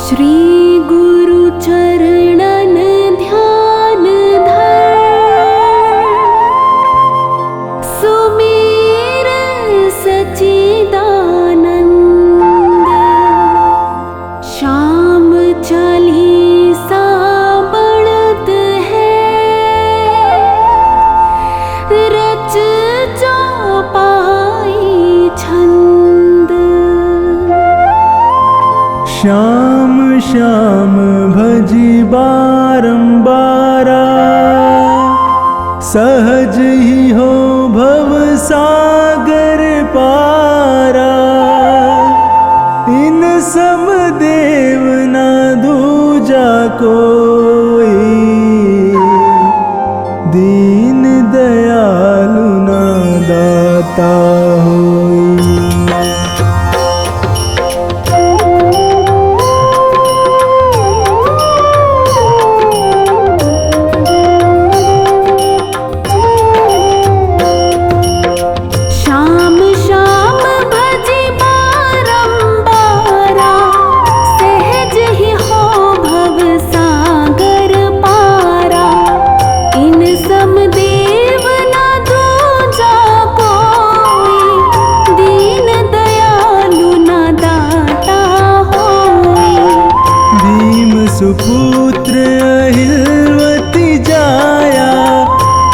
श्री गुरु चरणन ध्यान धर, सुमेर सच्चिदानंद। श्याम चालीसा बढ़त है, रच चौपाई छंद। श्याम श्याम भजी बारंबारा, सहज ही हो भव सागर पारा। इन सम देव ना दूजा कोई, दीन दयालु ना दाता होई। सुपुत्र अहिलवती जाया,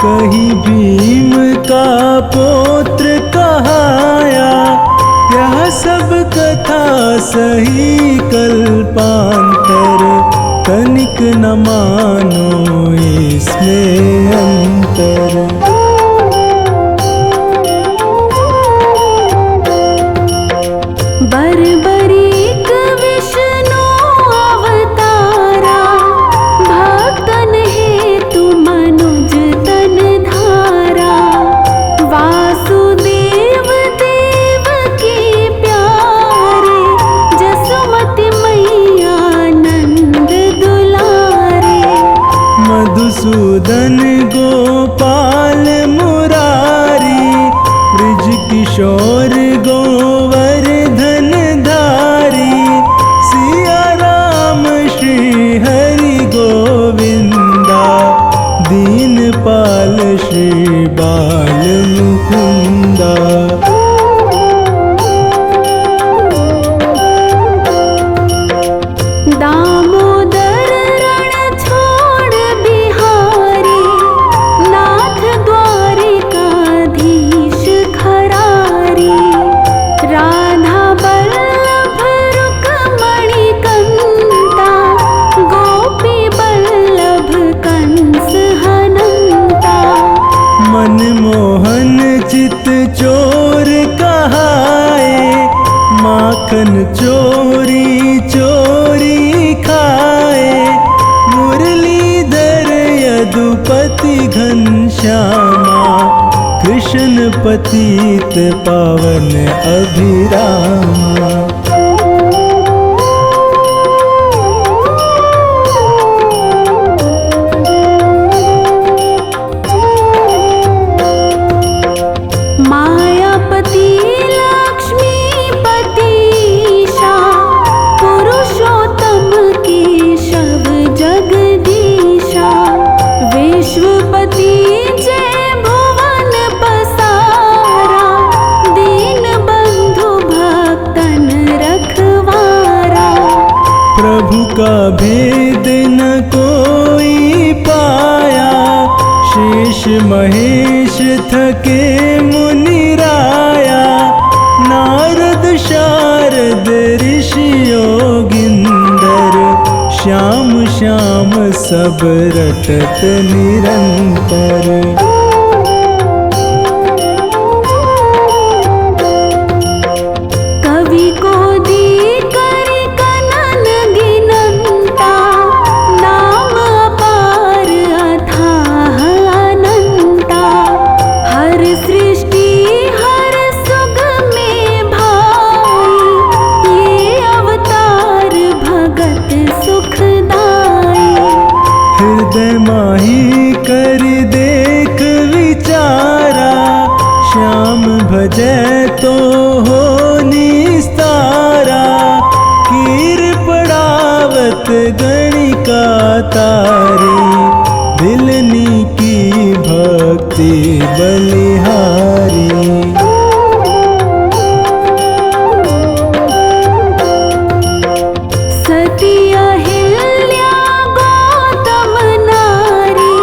कहीं भीम का पौत्र कहाया। यह सब कथा सही कल्पांतर, तनिक न मानो इसमें अंतर। बरबरीक विष्णु अवतारा, भक्तन हेतु मनुज तन धारा। वासुदेव देव की प्यारे, जसुमति मैया नंद दुलारे। मधुसूदन गोपाल मुरारी, ब्रिज किशोर गोवर्धन धारी। सिया राम श्री हरि गोविंदा, दीनपाल श्री बाल मुकुंदा। दामोदर रण छोड़ बिहारी, नाथ द्वारिकाधीश खरारी। राधा बल्लभ रुक्मणी कंता, गोपी बल्लभ कंस हनंता। मनमोहन चित चोर कहाए, माखन चोरी चोरी खाए। मुरलीधर यदुपति घनश्यामा, कृष्ण पतित पावन अभिरामा। मायापति लक्ष्मीपतिशा, पुरुषोत्तम केशव जगदीशा। विश्वपति जय भुवन पसारा, दीन बंधु भक्तन रखवारा। प्रभु का भेद न कोई पाया, शेष महेश थके मुनिराया। नारद शारद ऋषि योगिंदर, श्याम श्याम सब रटत निरंतर। कवि को दी कर कनन गिनंता, नाम अपार अथाह अनंता। हर सृष्टि हर सुख में भाई, ये अवतार भगत सुखदाई। हृदय माही कर देख विचारा, श्याम भजै तो हो निस्तारा। कीर पड़ाव तारी, दिलनी की भक्ति बलिहारी। सती अहिल्या गौतम नारी,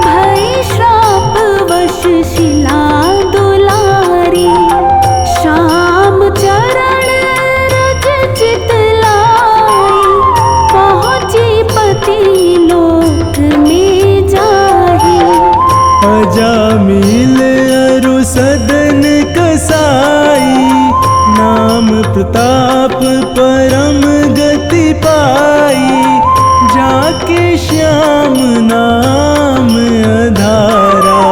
भई श्रापवश शिला दुलारी। श्याम चरण रज चितलाई, पहुँची पति लोक में जाही। अजामिल अरु सदन कसाई, नाम प्रताप परम गति पाई। जाके श्याम नाम अधारा,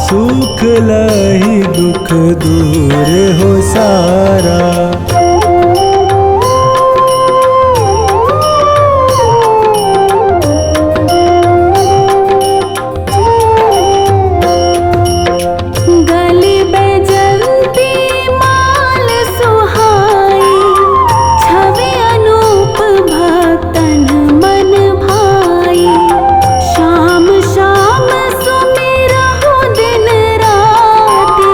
सुख लहि दुख दूर हो सारा। गले बैजंती माल सुहाई, छवि अनूप भक्तन मन भाई। श्याम श्याम सुमिरहु दिन राति,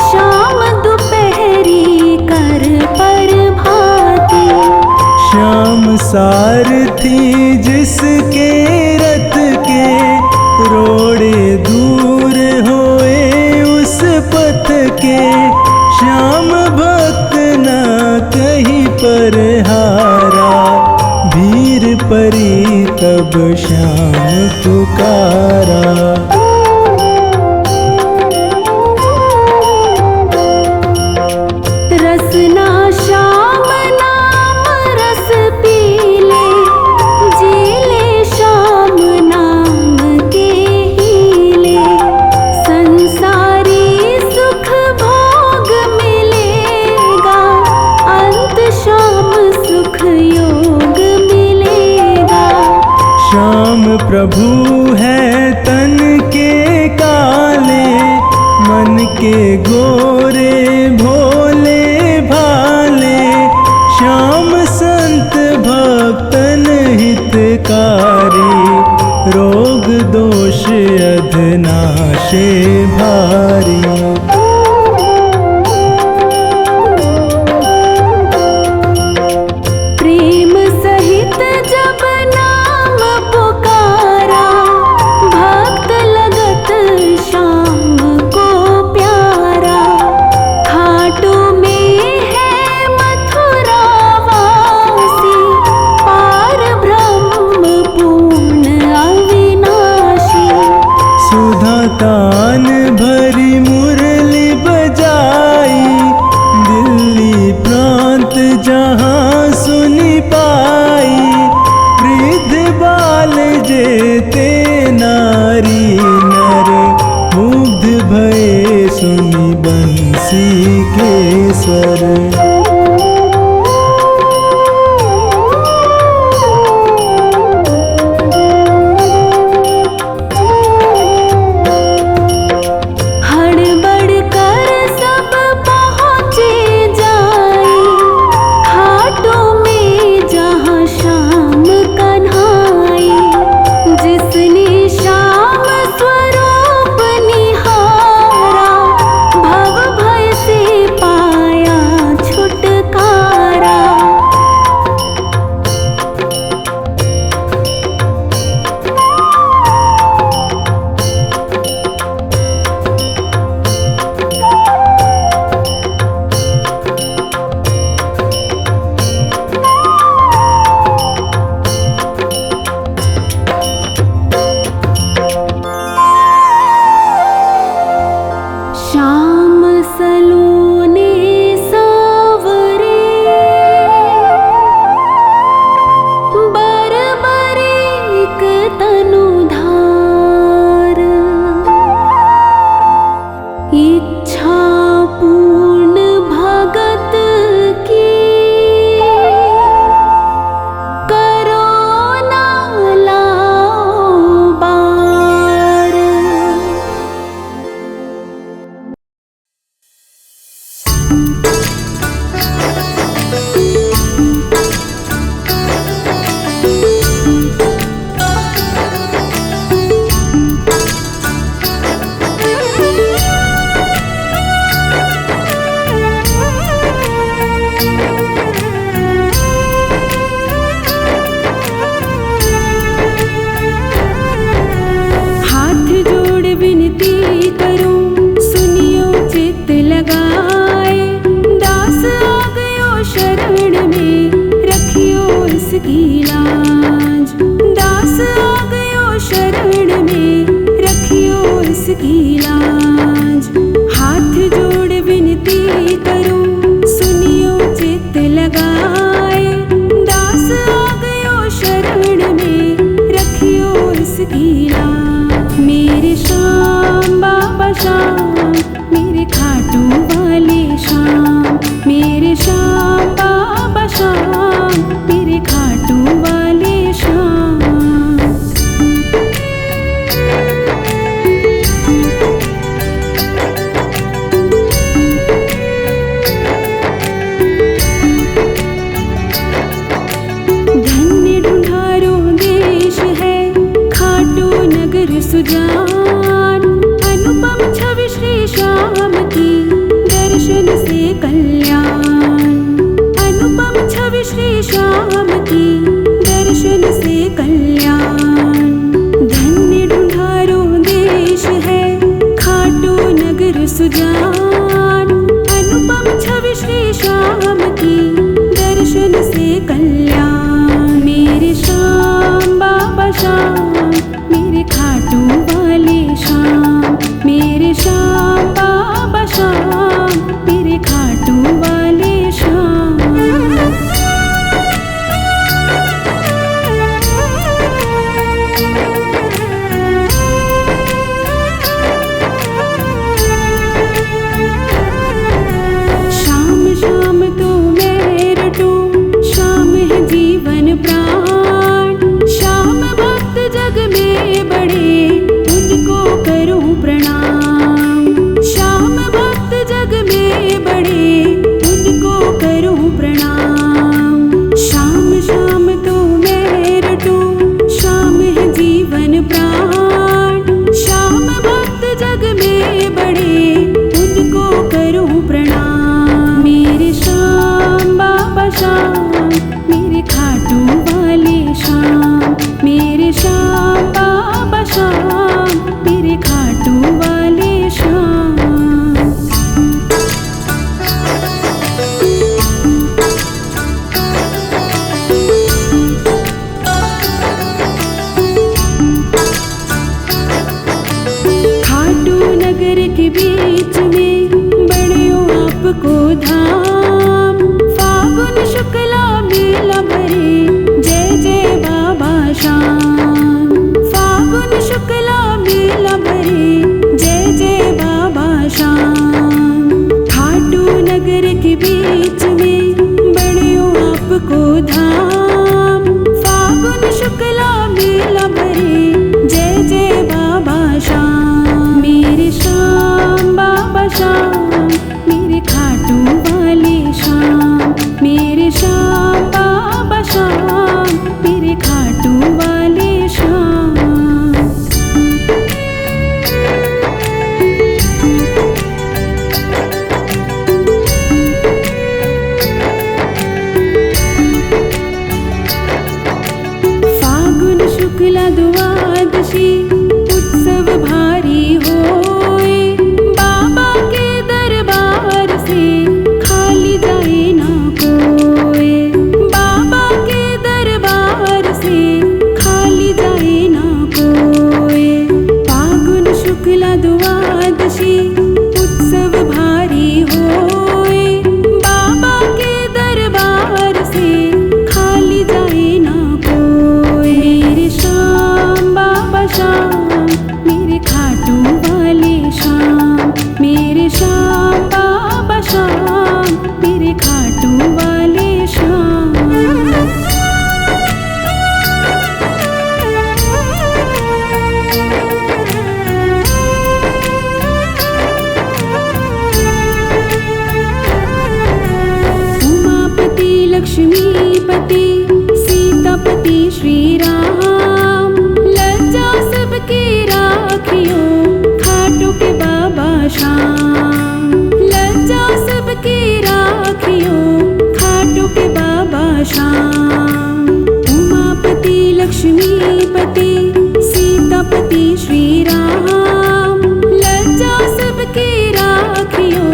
श्याम दुपहरी कर पर भाती। श्याम सारथी जिसके रथ के, रोड़े दूर होए उस पथ के। श्याम भक्त न कहीं पर हारा, भीर परी तब श्याम पुकारा। रसना श्याम नाम रस पीले, जीले श्याम नाम के हीले। संसारी सुख भोग मिलेगा, अंत श्याम सुख योग मिलेगा। श्याम प्रभु है तन के काले, मन के गोरे भोले भाले। श्याम संत भक्तन हितकारी, रोग दोष अधनाशे भारी। प्रेम सहित जब नाम पुकारा, भक्त लगत श्याम को प्यारा। खाटू में है मथुरा वासी, पार ब्रह्म पूर्ण अविनाशी। सुधा तान भरी मुरली बजाई, दिल्ली प्रांत जहाँ सुनी पाई। वृद्ध बाल जेते नारी नर, मुग्ध भये सुनी बंसी के स्वर। हड़बड़ कर सब पहुँचे जाई, खाटू में जहाँ श्याम कन्हाई। जिसने श्याम स्वरूप निहारा, भव भय से पाया छुटकारा। मेरे श्याम बाबा श्याम, मेरे खाटू वाले श्याम। धन्य ढूंढारो देश है खाटू नगर सुजान, अनुपम छवि श्री श्याम की दर्शन से कल्याण। अनुपम छवि श्री श्याम की दर्शन से कल्याण। धन्य ढूंढारो देश है खाटू नगर सुजान, अनुपम छवि श्री श्याम की दर्शन से कल्याण। मेरे श्याम बाबा श्याम, मेरे खाटू वाले श्याम, मेरे श्याम बाबा श्याम, मेरे खाटू वाले श्याम। श्याम श्याम तो मैं रटूं, श्याम है जीवन प्राण। श्याम भक्त जग में बड़े, उनको करूं प्रणाम। श्याम भक्त जग में बड़े, उनको करूं प्रणाम। श्याम श्याम तो मैं रटूं, श्याम है जीवन प्राण। श्याम भक्त जग में बड़े, उनको करूं प्रणाम। मेरे श्याम बाबा श्याम, मेरे खाटू वाले श्याम, मेरे श्याम बाबा श्याम, मेरे खाटू वाले श्याम। खाटू नगर के बीच में बड़ियो आपको धाम। फागुन शुक्ला मेला भरे, जय जय बाबा श्याम। फागुन शुक्ला मेला भरे, जय जय बाबा श्याम। खाटू नगर के बीच में बड़ियो आपको धाम। फागुन शुक्ला मेला भरे, जय जय बाबा श्याम। मेरे श्याम बाबा श्याम, मेरे खाटू वाले श्याम, मेरे श्याम बाबा श्याम, मेरे खाटू वाले श्याम। फागुन शुक्ला द्वादशी उत्सव भारी होए, बाबा के दरबार से खाली जाए ना कोई। बाबा के दरबार से खाली जाए ना कोई। फागुन शुक्ला द्वादशी उत्सव भारी होए, बाबा के दरबार से खाली जाए ना कोई। मेरे श्याम बाबा श्याम, मेरे खाटू वाले श्याम, मेरे श्याम बाबा श्याम, मेरे खाटू वाले श्याम। उमापति लक्ष्मीपति सीतापति श्री राम, लज्जा सबकी राखियो खाटू के बाबा श्याम। लज्जा सबकी राखियो खाटू के बाबा श्याम। उमापति लक्ष्मीपति सीतापति श्री राम, लज्जा सबकी राखियो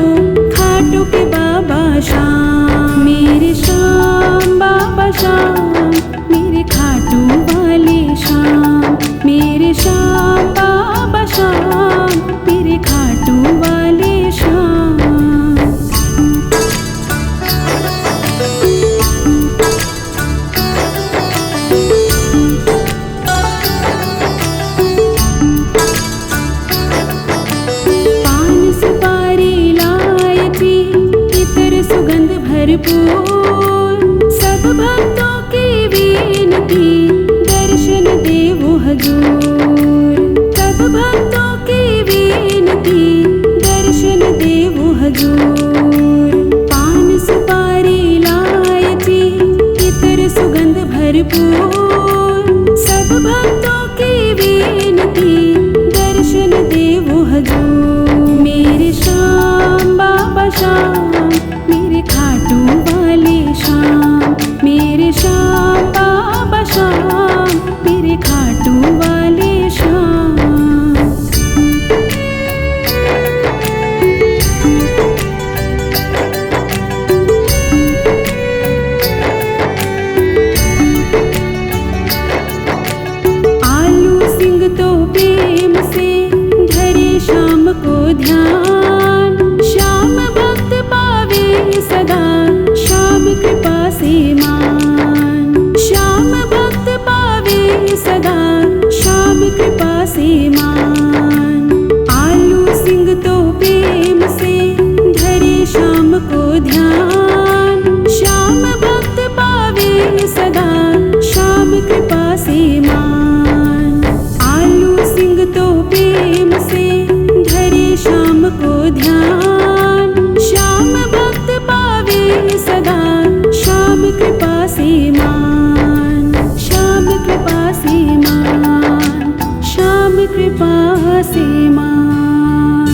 खाटू के बाबा श्याम। मेरे श्याम बाबा श्याम, मेरे खाटू वाले श्याम, मेरे श्याम बाबा श्याम, मेरे खाटू वाले भरपूर। सब भक्तों की विनती दर्शन देवो हजूर। सब भक्तों की विनती दर्शन देवो हजूर। पान सुपारी इलायची इतर सुगंध भरपूर। सब भक्तों की विनती दर्शन देवो हजूर। मेरे श्याम बाबा श्याम मेरे खाटू वाले श्याम। मेरे श्याम बाबा श्याम मेरे खाटू वाले श्याम। आलू सिंह तो प्रेम से धरे श्याम को ध्यान। श्याम भक्त पावे सदा श्याम कृपा से मान। श्याम भक्त पावे सदा श्याम कृपा से मान। आलू सिंह तो प्रेम से धरे श्याम को ध्यान। श्याम भक्त पावे सदा श्याम कृपा से मान। आलू सिंह तो प्रेम से धरे श्याम को ध्यान। श्याम भक्त पावे सदा श्याम कृपा से मान। श्याम कृपा से मान। श्याम कृपा से मान।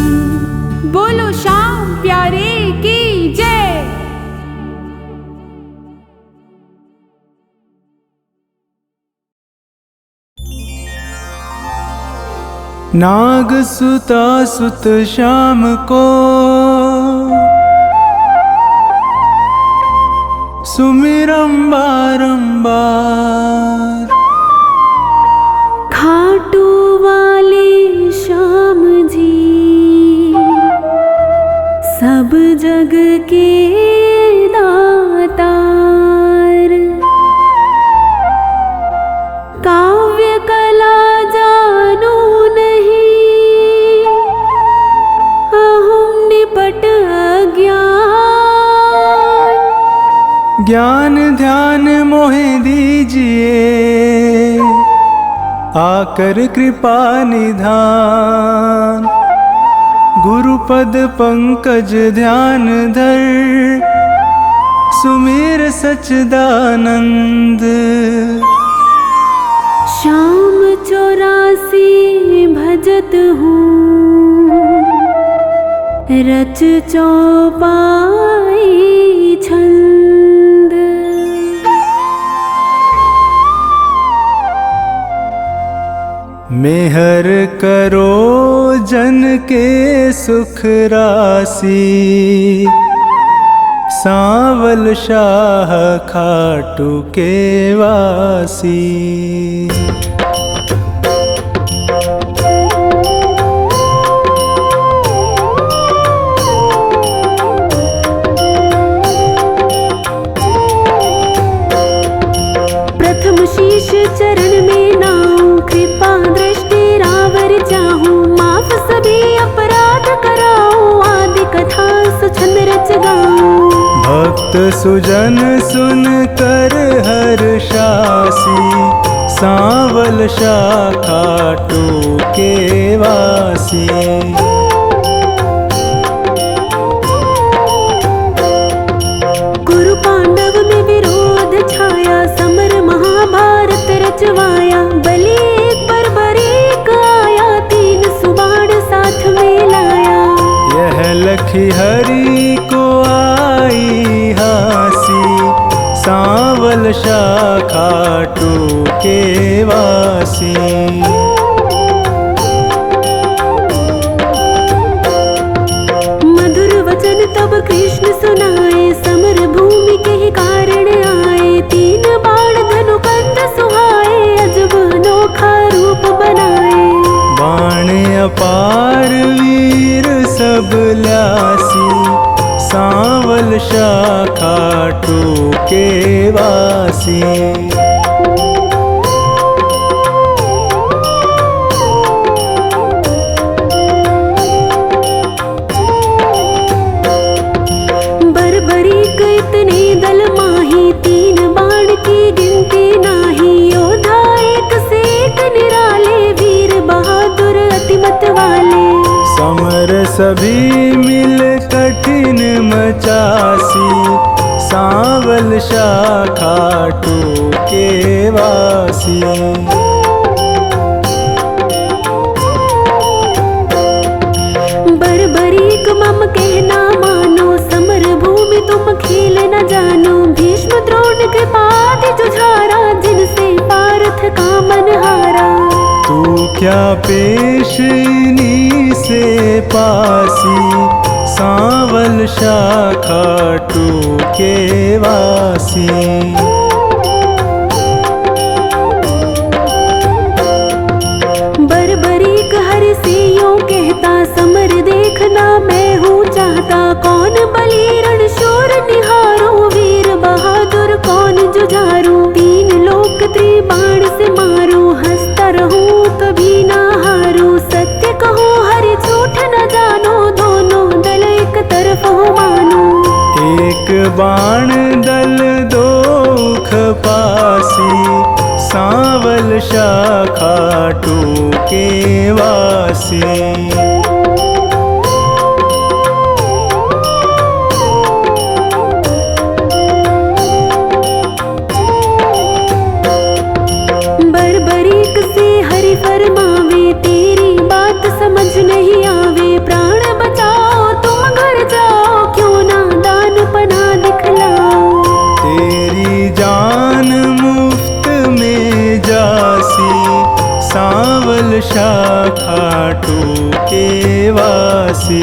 बोलो श्याम प्यारे की जय। नाग सुता सुत श्याम को सुमिरम बारंबार। खाटू वाले श्याम जी सब जग के दातार। काव्य कला जानो नहीं अहम निपट अज्ञान। ज्ञान ध्यान मोहे दीजिए आकर कृपा निधान। गुरुपद पंकज ध्यान धर सुमिर सच्चिदानंद। श्याम 84 भजत हूँ रच चौपाई छंद। मेहर करो जन के सुख राशि। सांवल शाह खाटू के वासी। प्रथम शीश चरण में नाऊं कृपा दृष्टि रावर चाहूं। माफ सभी अपराध कराऊं आदि कथा सुछंद रच गाऊं। भक्त सुजन सुन कर हर्षासी। सांवल शाह खाटू के वासी। कुरु पांडव में विरोध छाया समर महाभारत रचवाया। बलि एक पर बरीक आया तीन सुबाण साथ में लाया। यह लखी हरि को आई हासी। सांवल शाह खाटू के वासी। मधुर वचन तब कृष्ण सुनाए समर भूमि के ही कारण आए। तीन बाण धनु कंध सुहाए अजब अनोखा रूप बनाए। बाण अपार वीर सब ल्यासी। सांवल शाह खाटू के वासी। सभी मिल कठिन मचासी, सांवल शाखा टोके वासी। बरबरीक मम कहना मानो, समर भूमि तुम खेल न जानो। भीष्म द्रोण कृपादि जुझारा, जिनसे पार्थ का मन हारा। तू क्या पेश इन्हीं से पासी, सांवल शाखा टोके वासी। बरबरीक हरि से यूं कहता, समर देखना मैं हूँ चाहता। कौन बलि रण शूर निहारो, वीर बहादुर कौन जुझारू। तीन लोक त्रिबाण से मारू, हंसता रहूं कभी ना हारू। सत्य कहो हरि झूठ न जानो, दोनों दल एक तरफ हो मानो। एक बाण दल दो खपासी, सांवल शाखा टोके वासी। बरबरीक से हरि फरमावे, तेरी बात समझ नहीं आवे। प्राण बचाओ तुम घर जाओ, क्यों ना दान पना दिखलाओ। तेरी जान मुफ्त में जासी, सांवल शाखा टोके वासी।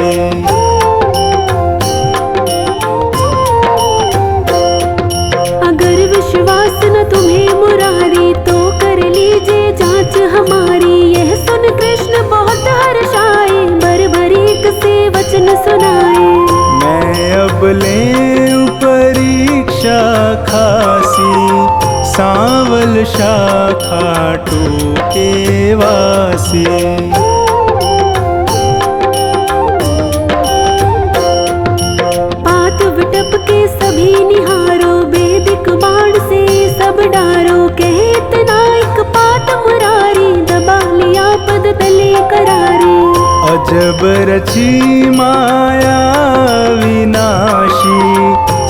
अगर विश्वास न तुम्हें मुरारी, तो कर लीजिए जांच हमारी। यह सुन कृष्ण बहुत हर्षाए, बरबरीक से वचन सुनाए। मैं अब ले परीक्षा खासी, सांवल शाखा टोके वासी। पात विटप के सभी निहारो, वैदिक बाण से सब डारो। कहे इतना एक पात मुरारी, दबा लिया पद तले करारे। अजब रची माया विनाशी,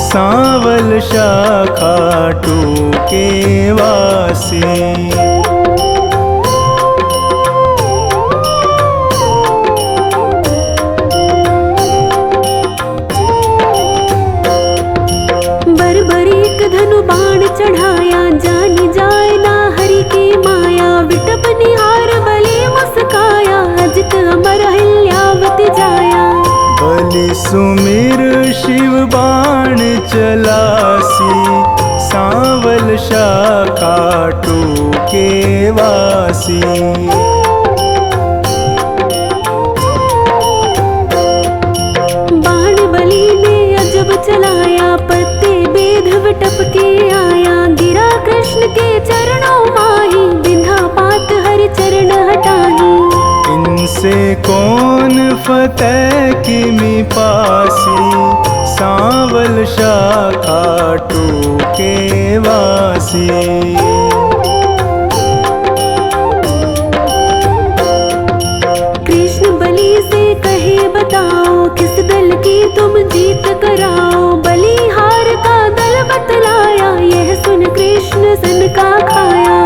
सांवल शाखा टोके वासी। बरबरीक धनु बाण चढ़ाया, जानी जाए ना हरि की माया। विटप निहार बलि मुस्काया, अजित अमर हिल्यावति जाया। बलि सुमिर शिव बाण चलासी, सांवल शाखा टोके वासी। बाण बलि ने अजब चलाया, पत्ते बेध विटप के आया। गिरा कृष्ण के चरणों माही, बिंधा पात हरि चरण हटाही। इनसे कौन फतेह किमि पासी, सांवल शाखा टोके वासी। कृष्ण बलि से कहे बताओ, किस दल की तुम जीत कराओ। बलिहार का दल बतलाया, यह सुन कृष्ण सन का खाया।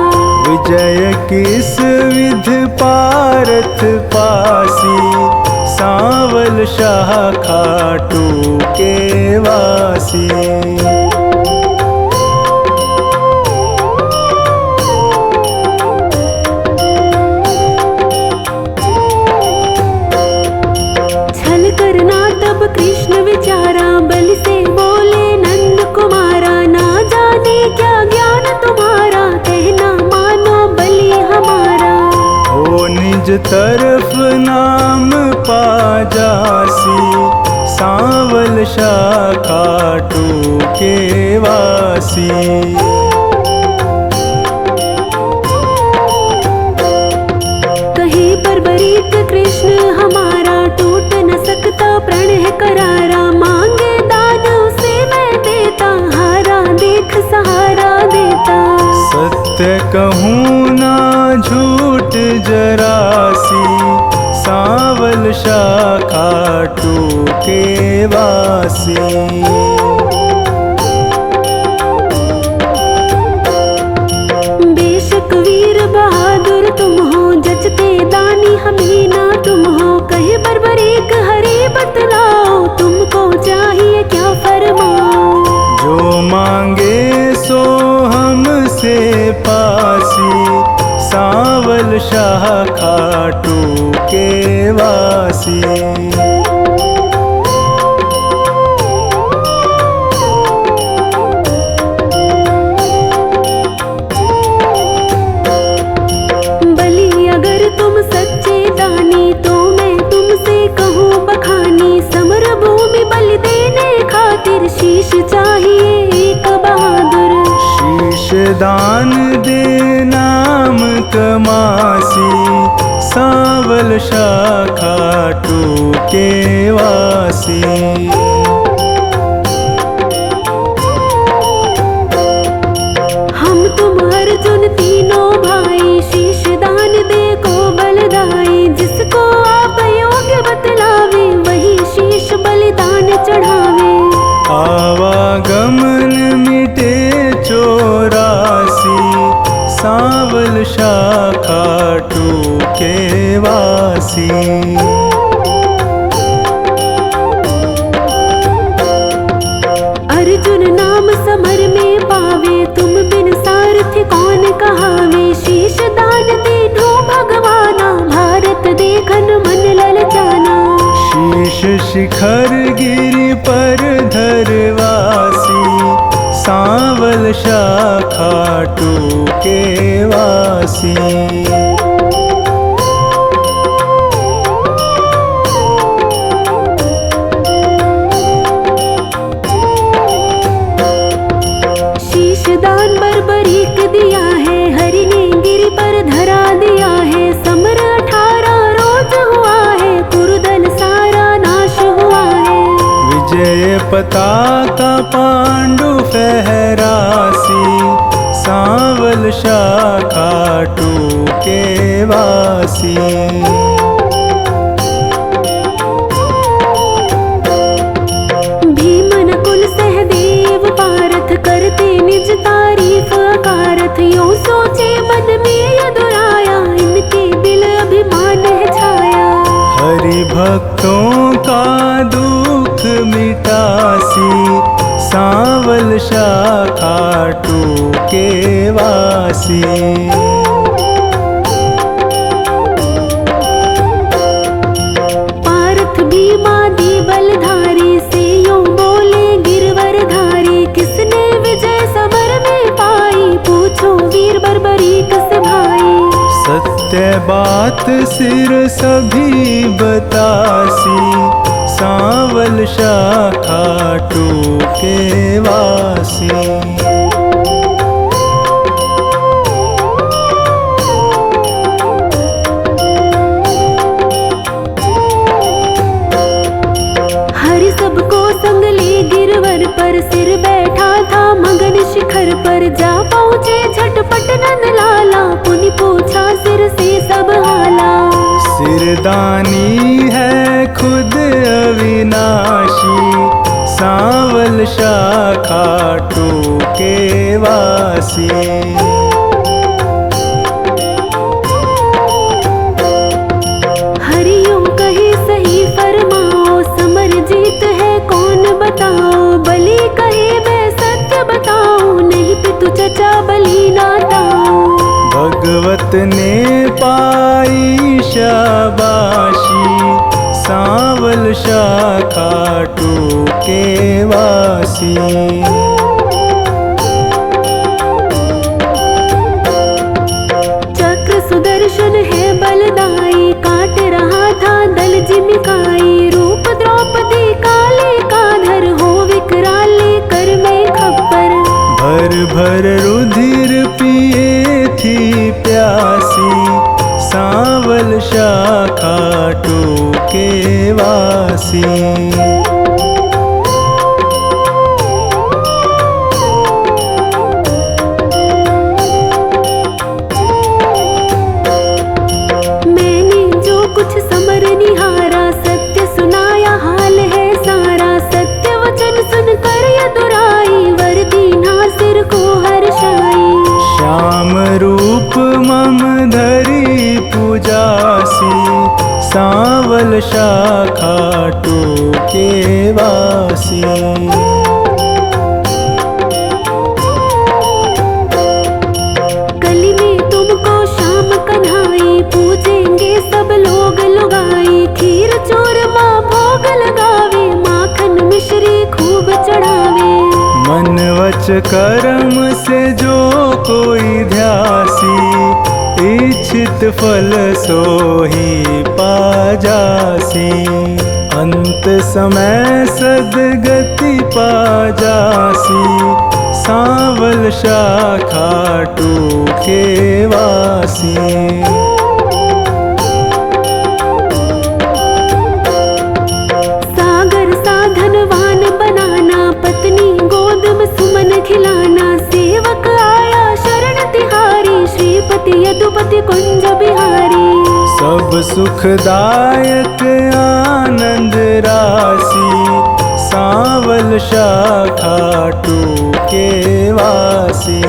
विजय किस विध पारथ पासी, सांवल शाखा टोके वासी। छल करना तब कृष्ण विचारा, बलि से बोले नंद कुमारा। ना जाने क्या ज्ञान तुम्हारा, कहना मानो बलि हमारा। हो निज तरफ नाम पा जासी, सांवल शाखा टोके वासी। कहे बरबरीक कृष्ण हमारा, टूट न सकता प्रण है करारा। मांगे दान उसे मैं देता, हारा देख सहारा देता। सत्य कहूँ ना झूठ जरासी, सांवल शाखा वासी। बेशक वीर बहादुर तुम हो, जचते दानी हमें ना तुम हो, कहे बर्बरीक हरे बतलाओ, तुमको चाहिए क्या फरमाओ। जो मांगे सो हमसे पासी, सांवल शाह खाटू के वासी। बलि अगर तुम सच्चे दानी, तो मैं तुमसे कहूँ बखानी, समर भूमि बलि देने खातिर शीश चाहिए एक बहादुर। शीश दान दे नाम कमासी, सांवल शाह खाटू के वासी। हम तुम अर्जुन तीनों भाई, शीश दान दे को बलदाई, जिसको आप योग्य बतलावे, वही शीश बलिदान चढ़ावे। आवागमन मिटे 84, सांवल शाह खाटू के वासी। अर्जुन नाम समर में पावे, तुम बिन सारथी कौन कहावे, शीश दान दीनो भगवाना, भारत देखन मन ललचाना। शीश शिखर गिरि पर धरवासी, सांवल शाह खाटू के वासी। शीश दान बर्बरीक दिया है, हरि ने गिरि पर धरा दिया है, समर 18 रोज हुआ है, कुरुदल सारा नाश हुआ है। विजय पताका पांडु फहरासी, सांवल शाह खाटू के वासी। भीम नकुल सहदेव पारथ, करते निज तारीफ अकारथ, यूं सोचे मन में यदुराया, इनके दिल अभिमान है छाया। हरि भक्तों का दुख मिटासी, सांवल शाह खाटू के वासी। पारथ भीमादि बलधारी, से यूं बोले गिरवर धारी, किसने विजय समर में पाई, पूछो वीर बर्बरीक से भाई। सत्य बात सिर सभी बतासी, सांवल शाह खाटू के वासी। हरि सबको संग ले गिरवर पर, सिर बैठा था मगन शिखर पर, जा पहुँचे झटपट नंद लाला, पुनि पूछा सिर से सब हाला। सिरदानी है खुद अविनाशी, सांवल शाह खाटू के वासी। हरि यूं कहे सही फरमाओ, समर जीत है कौन बताओ, बलि कहे मैं सत्य बताऊं, नहीं पितु चचा बलि नाताओ। भगवत ने पाई शाबाशी, सांवल शाह खाटू के वासी। चक्र सुदर्शन है बलदाई, काट रहा था दल जिमिकाई, रूप द्रौपदी काले का धर, हो विकराल कर मैं खप्पर। भर भर रुधिर पिए थी प्यासी, सांवल शाह खाटू के वासी। मैंने जो कुछ समर निहारा, सत्य सुनाया हाल है सारा, सत्य दुराई, वर दीना सिर को हर्षाई। श्याम रूप मम धरी पूजासी, सांवल शाखा टोके वासी। कली में तुमको श्याम कन्हाई, पूजेंगे सब लोग लुगाई। खीर चूरमा भोग लगावे, माखन मिश्री खूब चढ़ावे। मन वच कर्म से जो कोई ध्यासी, इच्छित फल सोही पाजासी। अंत समय सदगति पाजासी, सांवल शाखा टोके वासी। सागर साधनवान बनाना, पत्नी गोद में सुमन खिलाना। सेवक आया शरण तिहारी, श्रीपति यदुपति कुंज बिहारी। सब सुखदायक आनंद राशि, सांवल शाखा टोके वासी।